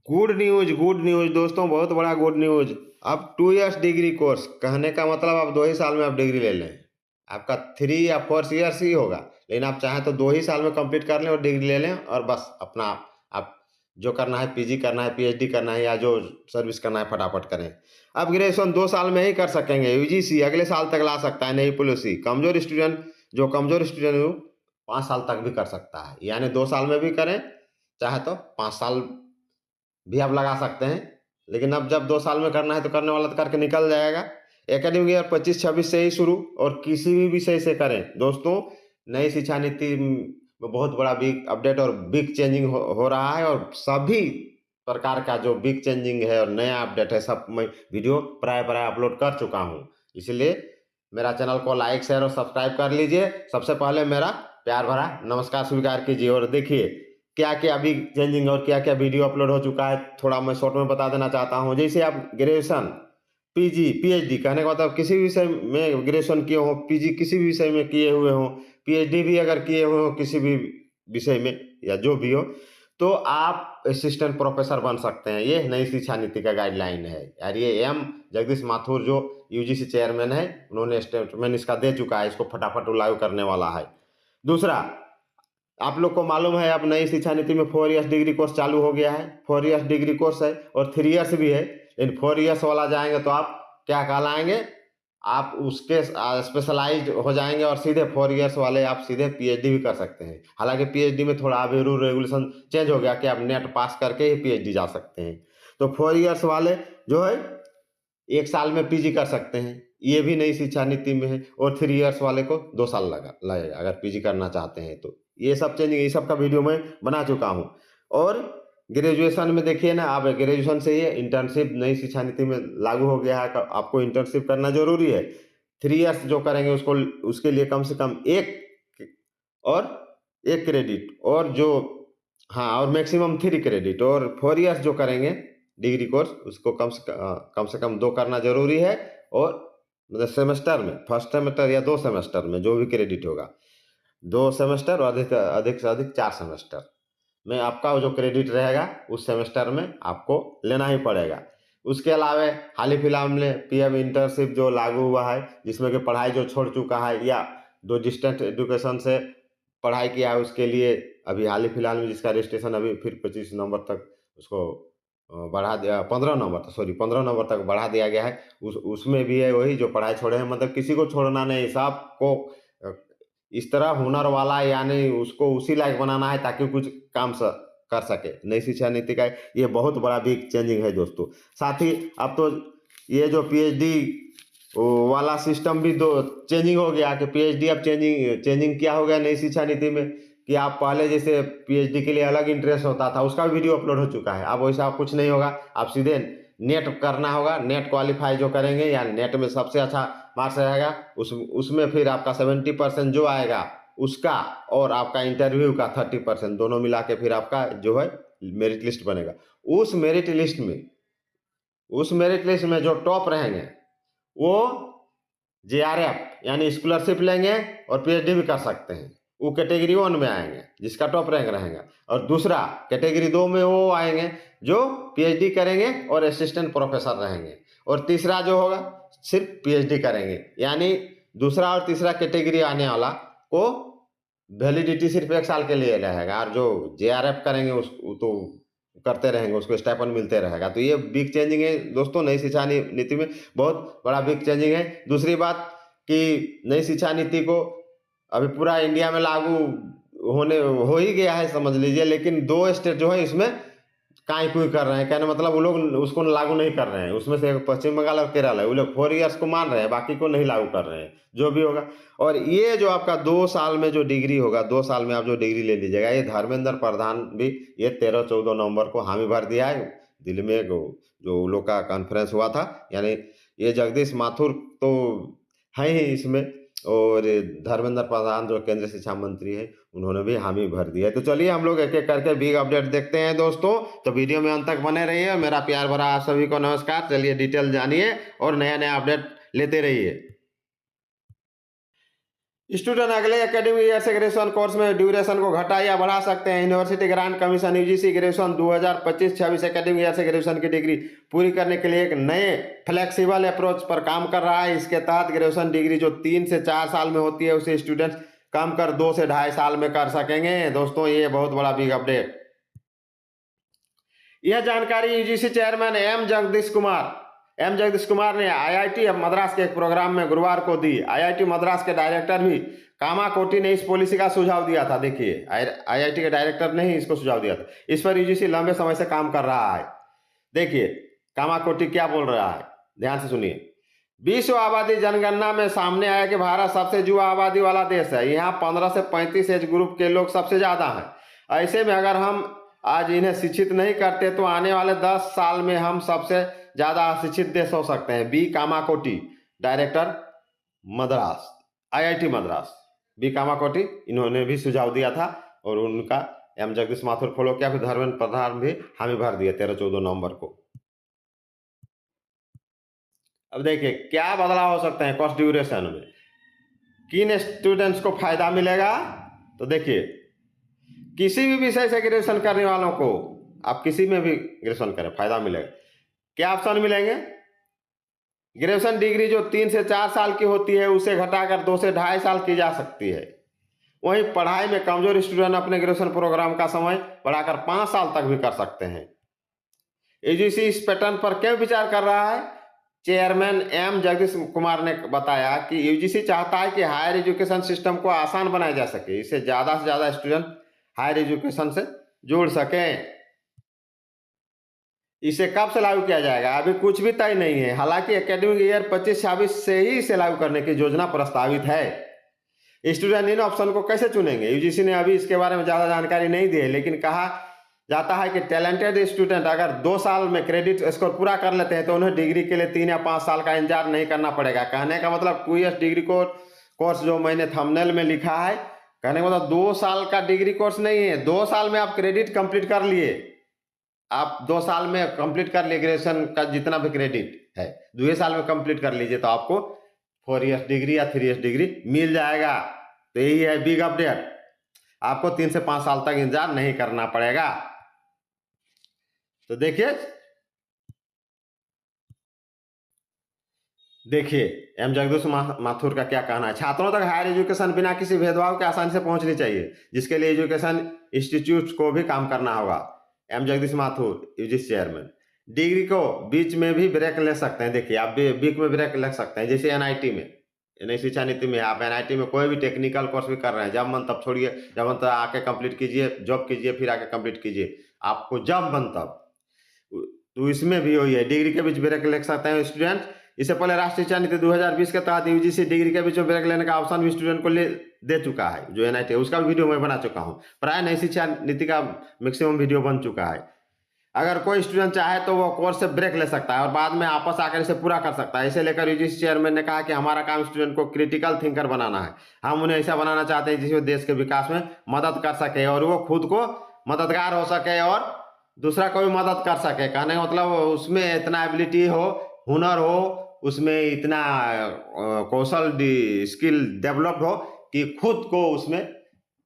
Good news दोस्तों, बहुत बड़ा गुड न्यूज। अब 2 इयर्स डिग्री कोर्स, कहने का मतलब आप 2 ही साल में आप डिग्री ले लें। आपका 3 या 4 इयर्स ही होगा, लेकिन आप चाहें तो 2 ही साल में कंप्लीट कर लें और डिग्री ले लें, और बस अपना आप जो करना है, पीजी करना है, पीएचडी करना है, या जो सर्विस करना है फटाफट करें। अब ग्रेजुएशन 2 साल में ही कर सकेंगे। यूजीसी अगले साल तक ला सकता है, नहीं पॉलिसी। कमजोर स्टूडेंट हो 5 साल तक भी कर सकता है, यानी 2 साल में भी करें, चाहे तो 5 साल भी आप लगा सकते हैं। लेकिन अब जब 2 साल में करना है तो करने वाला तो करके निकल जाएगा। एकेडमिक ईयर 25-26 से ही शुरू, और किसी भी विषय से करें दोस्तों। नई शिक्षा नीति में बहुत बड़ा बिग अपडेट और बिग चेंजिंग हो रहा है, और सभी प्रकार का जो बिग चेंजिंग है और नया अपडेट है, सब मैं वीडियो प्राय अपलोड कर चुका हूँ। इसलिए मेरा चैनल को लाइक, शेयर और सब्सक्राइब कर लीजिए। सबसे पहले मेरा प्यार भरा नमस्कार स्वीकार कीजिए, और देखिए क्या क्या अभी चेंजिंग और क्या क्या वीडियो अपलोड हो चुका है, थोड़ा मैं शॉर्ट में बता देना चाहता हूँ। जैसे आप ग्रेजुएशन, पीजी, पीएचडी, कहने का मतलब किसी भी विषय में ग्रेजुएशन किए हो, पीजी किसी भी विषय में किए हुए हो, पीएचडी भी अगर किए हुए हो किसी भी विषय में, या जो भी हो, तो आप असिस्टेंट प्रोफेसर बन सकते हैं। ये नई शिक्षा नीति का गाइडलाइन है यार। ये एम जगदीश माथुर जो यूजीसी चेयरमैन है, उन्होंने स्टेटमेंट इसका दे चुका है, इसको फटाफट लागू करने वाला है। दूसरा, आप लोग को मालूम है अब नई शिक्षा नीति में 4 इयर्स डिग्री कोर्स चालू हो गया है। 4 इयर्स डिग्री कोर्स है और 3 इयर्स भी है, लेकिन 4 इयर्स वाला जाएंगे तो आप क्या कहलाएंगे, आप उसके स्पेशलाइज्ड हो जाएंगे, और सीधे 4 इयर्स वाले आप सीधे पीएचडी भी कर सकते हैं। हालांकि पीएचडी में थोड़ा अभी रूल रेगुलेशन चेंज हो गया कि आप नेट पास करके ही पीएचडी जा सकते हैं। तो 4 इयर्स वाले जो है 1 साल में पीजी कर सकते हैं, ये भी नई शिक्षा नीति में है। और 3 इयर्स वाले को 2 साल लगेगा अगर पीजी करना चाहते हैं तो। ये सब चेंज, ये सब का वीडियो मैं बना चुका हूँ। और ग्रेजुएशन में देखिए ना, आप ग्रेजुएशन से ही इंटर्नशिप नई शिक्षा नीति में लागू हो गया है, आपको इंटर्नशिप करना जरूरी है। 3 इयर्स जो करेंगे उसको, उसके लिए कम से कम और एक क्रेडिट, और जो, हाँ, और मैक्सिमम 3 क्रेडिट। और 4 इयर्स जो करेंगे डिग्री कोर्स, उसको कम से कम 2 करना जरूरी है। और मतलब सेमेस्टर में, फर्स्ट सेमेस्टर या 2 सेमेस्टर में जो भी क्रेडिट होगा, 2 सेमेस्टर और अधिक अधिक से अधिक 4 सेमेस्टर में आपका जो क्रेडिट रहेगा उस सेमेस्टर में आपको लेना ही पड़ेगा। उसके अलावा हाल ही फिलहाल में पीएम इंटर्नशिप जो लागू हुआ है, जिसमें कि पढ़ाई जो छोड़ चुका है या जो डिस्टेंस एजुकेशन से पढ़ाई किया है, उसके लिए अभी हाल ही फिलहाल में जिसका रजिस्ट्रेशन अभी फिर 25 नवंबर तक उसको बढ़ा दिया, 15 नवंबर तक, सॉरी 15 नवंबर तक बढ़ा दिया गया है। उसमें भी है वही जो पढ़ाई छोड़े हैं, मतलब किसी को छोड़ना नहीं, सबको इस तरह हुनर वाला, यानी उसको उसी लायक बनाना है ताकि कुछ काम कर सके। नई शिक्षा नीति का ये बहुत बड़ा बिग चेंजिंग है दोस्तों। साथ ही अब तो ये जो पीएचडी वाला सिस्टम भी दो चेंजिंग हो गया, कि पीएचडी अब चेंजिंग क्या हो गया नई शिक्षा नीति में, कि आप पहले जैसे पीएचडी के लिए अलग इंटरेस्ट होता था, उसका भी वीडियो अपलोड हो चुका है। अब वैसा कुछ नहीं होगा, आप सीधे नेट करना होगा। नेट क्वालिफाई जो करेंगे या नेट में सबसे अच्छा मार्क्स रहेगा, उसमें फिर आपका 70% जो आएगा उसका, और आपका इंटरव्यू का 30% दोनों मिला के फिर आपका जो है मेरिट लिस्ट बनेगा। उस मेरिट लिस्ट में जो टॉप रहेंगे वो जेआरएफ यानी स्कॉलरशिप लेंगे और पीएचडी भी कर सकते हैं। वो कैटेगरी 1 में आएंगे जिसका टॉप रैंक रहेगा, और दूसरा कैटेगरी 2 में वो आएंगे जो पीएचडी करेंगे और असिस्टेंट प्रोफेसर रहेंगे, और तीसरा जो होगा सिर्फ पीएचडी करेंगे। यानी दूसरा और तीसरा कैटेगरी आने वाला को वैलिडिटी सिर्फ 1 साल के लिए रहेगा, और जो जेआरएफ करेंगे उस वो तो करते रहेंगे, उसको स्टाइपेंड मिलते रहेगा। तो ये बिग चेंजिंग है दोस्तों नई शिक्षा नीति में, बहुत बड़ा बिग चेंजिंग है। दूसरी बात कि नई शिक्षा नीति को अभी पूरा इंडिया में लागू हो ही गया है समझ लीजिए, लेकिन 2 स्टेट जो है इसमें काई कुई कर रहे हैं, कहने मतलब वो लोग उसको लागू नहीं कर रहे हैं। उसमें से पश्चिम बंगाल और केरल है, वो लोग 4 इयर्स को मान रहे हैं, बाकी को नहीं लागू कर रहे हैं, जो भी होगा। और ये जो आपका 2 साल में जो डिग्री होगा, 2 साल में आप जो डिग्री ले लीजिएगा, ये धर्मेंद्र प्रधान भी ये 13-14 नवंबर को हामी भर दिया है। दिल्ली में जो लोग का कॉन्फ्रेंस हुआ था, यानी ये जगदीश माथुर तो है ही इसमें, और धर्मेंद्र प्रधान जो केंद्रीय शिक्षा मंत्री है, उन्होंने भी हामी भर दिया है। तो चलिए हम लोग एक एक करके बिग अपडेट देखते हैं दोस्तों। तो वीडियो में अंत तक बने रहिए। मेरा प्यार भरा आप सभी को नमस्कार। चलिए डिटेल जानिए और नया नया अपडेट लेते रहिए। स्टूडेंट अगले एकेडमिक ईयर से ग्रेजुएशन कोर्स में ड्यूरेशन को घटा या बढ़ा सकते हैं। University grant commission UGC graduation 2025-26 academic year से ग्रेजुएशन की डिग्री पूरी करने के लिए एक नए फ्लेक्सिबल अप्रोच पर काम कर रहा है। इसके तहत ग्रेजुएशन डिग्री जो 3 से 4 साल में होती है उसे स्टूडेंट्स कम कर 2 से 2.5 साल में कर सकेंगे। दोस्तों ये बहुत बड़ा बिग अपडेट। यह जानकारी UGC chairman M Jagdish Kumar ने आईआईटी मद्रास के एक प्रोग्राम में गुरुवार को दी। आईआईटी मद्रास के डायरेक्टर भी कामाकोटी ने इस पॉलिसी का सुझाव दिया था। देखिए आईआईटी के डायरेक्टर ने ही इसको सुझाव दिया था। इस पर यूजीसी लंबे समय से काम कर रहा है। देखिए कामाकोटी क्या बोल रहा है, ध्यान से सुनिए। विश्व आबादी जनगणना में सामने आया कि भारत सबसे युवा आबादी वाला देश है। यहाँ 15 से 35 एज ग्रुप के लोग सबसे ज्यादा हैं। ऐसे में अगर हम आज इन्हें शिक्षित नहीं करते तो आने वाले 10 साल में हम सबसे ज्यादा अशिक्षित देश हो सकते हैं। B Kamakoti, director Madras, IIT Madras, B Kamakoti, इन्होंने भी सुझाव दिया था और उनका एम जगदीश माथुर फॉलो किया। फिर धर्मेंद्र प्रधान भी हामी भर दिए 13-14 नवंबर को। अब देखिए क्या बदलाव हो सकते हैं कोर्स ड्यूरेशन में, किन स्टूडेंट्स को फायदा मिलेगा। तो देखिए किसी भी विषय से ग्रेजुएशन करने वालों को, आप किसी में भी ग्रेजुएशन करें, फायदा मिलेगा। क्या ऑप्शन मिलेंगे? ग्रेजुएशन डिग्री जो 3 से 4 साल की होती है उसे घटाकर 2 से 2.5 साल की जा सकती है। वहीं पढ़ाई में कमजोर स्टूडेंट अपने ग्रेजुएशन प्रोग्राम का समय बढ़ाकर 5 साल तक भी कर सकते हैं। यूजीसी इस पैटर्न पर क्यों विचार कर रहा है? चेयरमैन एम जगदीश कुमार ने बताया कि यूजीसी चाहता है कि हायर एजुकेशन सिस्टम को आसान बनाया जा सके, इससे ज़्यादा से ज़्यादा स्टूडेंट हायर एजुकेशन से जुड़ सकें। इसे कब से लागू किया जाएगा अभी कुछ भी तय नहीं है। हालांकि एकेडमिक ईयर 25-26 से ही इसे लागू करने की योजना प्रस्तावित है। स्टूडेंट इन ऑप्शन को कैसे चुनेंगे? यूजीसी ने अभी इसके बारे में ज़्यादा जानकारी नहीं दी है, लेकिन कहा जाता है कि टैलेंटेड स्टूडेंट अगर 2 साल में क्रेडिट स्कोर पूरा कर लेते हैं तो उन्हें डिग्री के लिए 3 या 5 साल का इंतजार नहीं करना पड़ेगा। कहने का मतलब 2 ईयर्स डिग्री कोर्स जो मैंने थंबनेल में लिखा है, कहने का मतलब 2 साल का डिग्री कोर्स नहीं है। 2 साल में आप क्रेडिट कंप्लीट कर लिए, आप 2 साल में कंप्लीट कर लिए ग्रेजुएशन का जितना भी क्रेडिट है, 2 साल में कंप्लीट कर लीजिए तो आपको 4 ईयर्स डिग्री या 3 ईयर्स डिग्री मिल जाएगा। तो यही है बिग अपडेट, आपको 3 से 5 साल तक इंतजार नहीं करना पड़ेगा। तो देखिए एम जगदीश माथुर का क्या कहना है। छात्रों तक हायर एजुकेशन बिना किसी भेदभाव के आसानी से पहुंचनी चाहिए, जिसके लिए एजुकेशन इंस्टीट्यूट को भी काम करना होगा। M Jagdish Mathur UGC chairman. Degree को बीच में भी ब्रेक ले सकते हैं। देखिए आप बीच में ब्रेक ले सकते हैं, जैसे एनआईटी में, नई शिक्षा नीति में आप एनआईटी में कोई भी टेक्निकल कोर्स भी कर रहे हैं, जब मन तब छोड़िए, जब मन तब आके कंप्लीट कीजिए, जॉब कीजिए, फिर आके कंप्लीट कीजिए, आपको जब मन तब। तो इसमें भी वही है, डिग्री के बीच ब्रेक ले सकते हैं स्टूडेंट। इससे पहले राष्ट्रीय शिक्षा नीति 2020 के तहत यूजीसी डिग्री के बीच में ब्रेक लेने का ऑप्शन भी स्टूडेंट को दे चुका है। जो एनआईटी है उसका भी वीडियो मैं बना चुका हूँ। प्राय नई शिक्षा नीति का मैक्सिमम वीडियो बन चुका है। अगर कोई स्टूडेंट चाहे तो वो कोर्स से ब्रेक ले सकता है और बाद में वापस आकर इसे पूरा कर सकता है। इसे लेकर यूजीसी चेयरमैन ने कहा कि हमारा काम स्टूडेंट को क्रिटिकल थिंकर बनाना है। हम उन्हें ऐसा बनाना चाहते हैं जिसमें देश के विकास में मदद कर सके और वो खुद को मददगार हो सके और दूसरा को भी मदद कर सके। कहने का मतलब उसमें इतना एबिलिटी हो, हुनर हो, उसमें इतना कौशल स्किल डेवलप्ड हो कि खुद को उसमें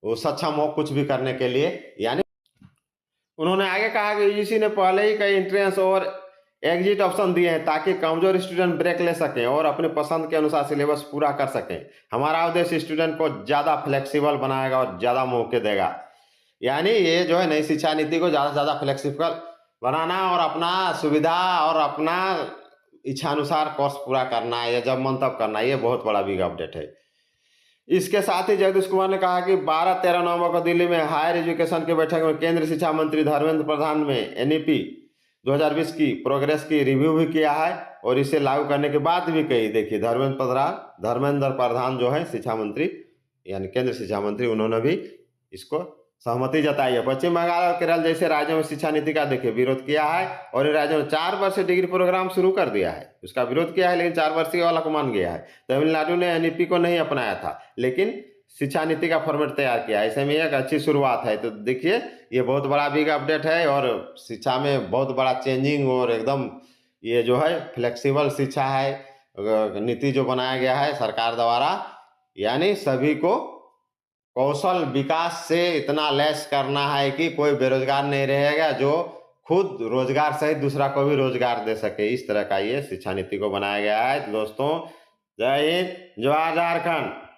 वो सक्षम हो कुछ भी करने के लिए। यानी उन्होंने आगे कहा कि यूजीसी ने पहले ही कई एंट्रेंस और एग्जिट ऑप्शन दिए हैं ताकि कमजोर स्टूडेंट ब्रेक ले सकें और अपने पसंद के अनुसार सिलेबस पूरा कर सकें। हमारा उद्देश्य स्टूडेंट को ज़्यादा फ्लेक्सिबल बनाएगा और ज़्यादा मौके देगा। यानी ये जो है नई शिक्षा नीति को ज़्यादा से ज़्यादा फ्लेक्सिबल बनाना और अपना सुविधा और अपना इच्छानुसार कोर्स पूरा करना है या जब मन तब करना है, ये बहुत बड़ा बिग अपडेट है। इसके साथ ही जगदीश कुमार ने कहा कि 12-13 नवंबर को दिल्ली में हायर एजुकेशन की बैठक में केंद्रीय शिक्षा मंत्री धर्मेंद्र प्रधान में एनईपी 2020 की प्रोग्रेस की रिव्यू भी किया है और इसे लागू करने के बाद भी कही। देखिए धर्मेंद्र प्रधान जो है शिक्षा मंत्री यानी केंद्रीय शिक्षा मंत्री, उन्होंने भी इसको सहमति जताई है। पश्चिम बंगाल और केरल जैसे राज्यों में शिक्षा नीति का देखिए विरोध किया है और इन राज्यों में 4 वर्ष से डिग्री प्रोग्राम शुरू कर दिया है। उसका विरोध किया है लेकिन 4 वर्षीय वाला को मान गया है। तमिलनाडु ने एनईपी को नहीं अपनाया था लेकिन शिक्षा नीति का फॉर्मेट तैयार किया। ऐसे में एक अच्छी शुरुआत है। तो देखिए ये बहुत बड़ा बिग अपडेट है और शिक्षा में बहुत बड़ा चेंजिंग और एकदम ये जो है फ्लेक्सिबल शिक्षा है नीति जो बनाया गया है सरकार द्वारा, यानी सभी को कौशल विकास से इतना लैस करना है कि कोई बेरोजगार नहीं रहेगा, जो खुद रोजगार सहित दूसरा को भी रोजगार दे सके। इस तरह का ये शिक्षा नीति को बनाया गया है। दोस्तों, जय हिंद, जय झारखंड।